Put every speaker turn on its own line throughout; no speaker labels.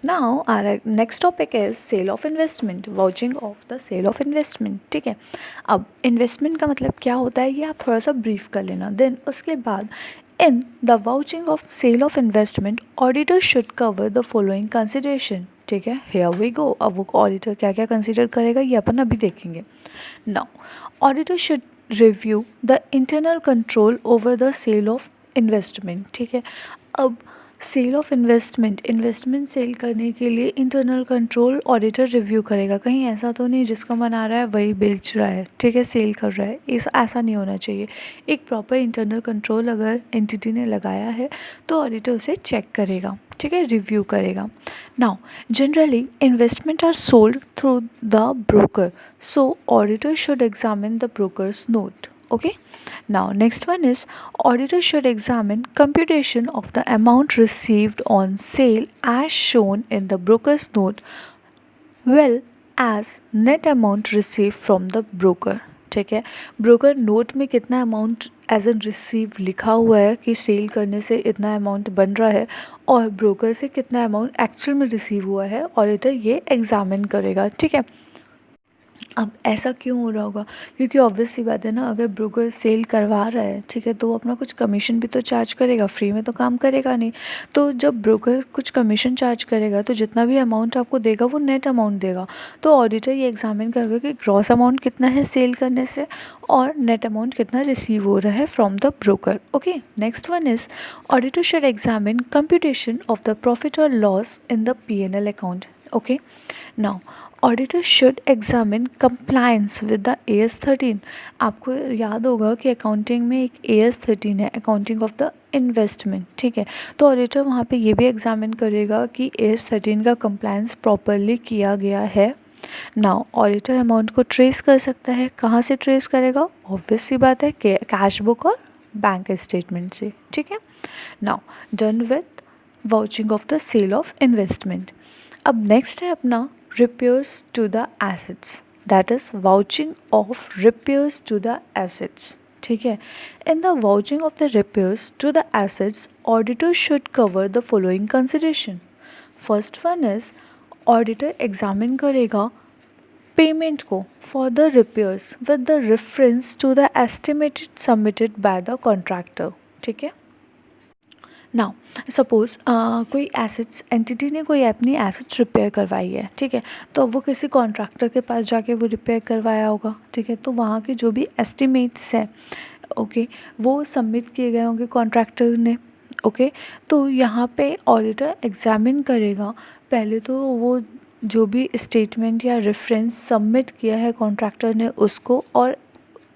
Now our next topic is sale of investment, vouching of the sale of investment. ठीक है, अब investment का मतलब क्या होता है ये आप थोड़ा सा ब्रीफ कर लेना। देन उसके बाद in the vouching of sale of investment auditor should cover the following consideration. ठीक है, हियर वी गो। अब वो ऑडिटर क्या क्या कंसिडर करेगा ये अपन अभी देखेंगे। Now auditor should review the internal control over the sale of investment. ठीक है, अब sale of investment, investment sale करने के लिए इंटरनल कंट्रोल ऑडिटर रिव्यू करेगा। कहीं ऐसा तो नहीं जिसका मन आ रहा है वही बेच रहा है, ठीक है, सेल कर रहा है, इस ऐसा नहीं होना चाहिए। एक प्रॉपर इंटरनल कंट्रोल अगर एंटिटी ने लगाया है तो ऑडिटर उसे चेक करेगा, ठीक है, रिव्यू करेगा। Now generally investment are sold through the broker, so auditor should examine the brokers note. Okay, now next one is auditor should examine computation of the amount received on sale as shown in the broker's note, well as net amount received from the broker। ठीक है, broker note में कितना amount as an receive लिखा हुआ है कि cell करने से इतना अमाउंट बन रहा है, और ब्रोकर से कितना अमाउंट एक्चुअल में रिसीव हुआ है, ऑडिटर ये एग्जामिन करेगा। ठीक है, अब ऐसा क्यों हो रहा होगा, क्योंकि ऑब्वियस सी बात है ना, अगर ब्रोकर सेल करवा रहा है, ठीक है, तो वो अपना कुछ कमीशन भी तो चार्ज करेगा, फ्री में तो काम करेगा नहीं। तो जब ब्रोकर कुछ कमीशन चार्ज करेगा तो जितना भी अमाउंट आपको देगा वो नेट अमाउंट देगा। तो ऑडिटर ये एग्जामिन करेगा कि ग्रॉस अमाउंट कितना है सेल करने से और नेट अमाउंट कितना रिसीव हो रहा है from the broker. Okay, next one is auditor should examine computation of the profit और loss in the P&L account. Okay, now auditor should examine compliance with the AS13। आपको याद होगा कि accounting में एक AS13 है, अकाउंटिंग ऑफ द इन्वेस्टमेंट। ठीक है, तो ऑडिटर वहाँ पे ये भी एग्जामिन करेगा कि AS13 का कंप्लायंस प्रॉपरली किया गया है। नाउ ऑडिटर अमाउंट को ट्रेस कर सकता है, कहाँ से ट्रेस करेगा, ऑब्वियस सी बात है कैश बुक और बैंक स्टेटमेंट से। ठीक है, now done with vouching of the sale of investment. अब नेक्स्ट है अपना repairs to the assets, that is vouching of repairs to the assets। ठीक है, in the vouching of the repairs to the assets auditor should cover the following consideration। first one is auditor examine करेगा payment को for the repairs with the reference to the estimated submitted by the contractor. ठीक है, now suppose कोई assets, entity ने कोई अपनी assets repair करवाई है, ठीक है, तो वो किसी कॉन्ट्रैक्टर के पास जाके वो रिपेयर करवाया होगा। ठीक है, तो वहाँ के जो भी एस्टिमेट्स हैं, ओके, वो सबमिट किए गए होंगे कॉन्ट्रैक्टर ने। ओके, तो यहाँ पे ऑडिटर एग्जामिन करेगा पहले तो वो जो भी स्टेटमेंट या रेफरेंस सबमिट किया है कॉन्ट्रैक्टर ने उसको, और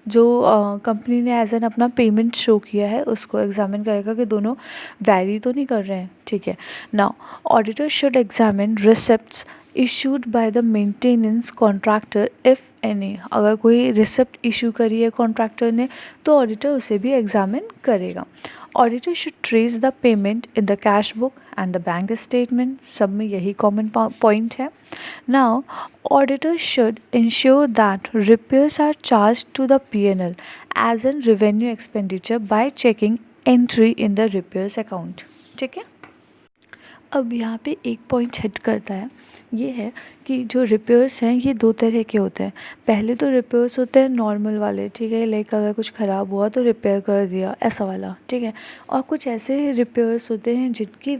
जो कंपनी ने एज एन अपना पेमेंट शो किया है उसको एग्जामिन करेगा कि दोनों वैरी तो नहीं कर रहे हैं। ठीक है, now auditor should examine receipts issued by the maintenance contractor if any. अगर कोई रिसिप्ट इशू करी है कॉन्ट्रैक्टर ने तो ऑडिटर उसे भी एग्जामिन करेगा। Auditor should trace the payment in the cash book and the bank statement, सब में यही कॉमन पॉइंट है। Now auditor should ensure that repairs are charged to the P&L as an revenue expenditure by checking entry in the repairs account। ठीक है, अब यहाँ पे एक पॉइंट हिट करता है, ये है कि जो रिपेयर्स हैं ये दो तरह के होते हैं। पहले तो रिपेयर्स होते हैं नॉर्मल वाले, ठीक है, लाइक अगर कुछ ख़राब हुआ तो रिपेयर कर दिया, ऐसा वाला। ठीक है, और कुछ ऐसे रिपेयर्स होते हैं जिनकी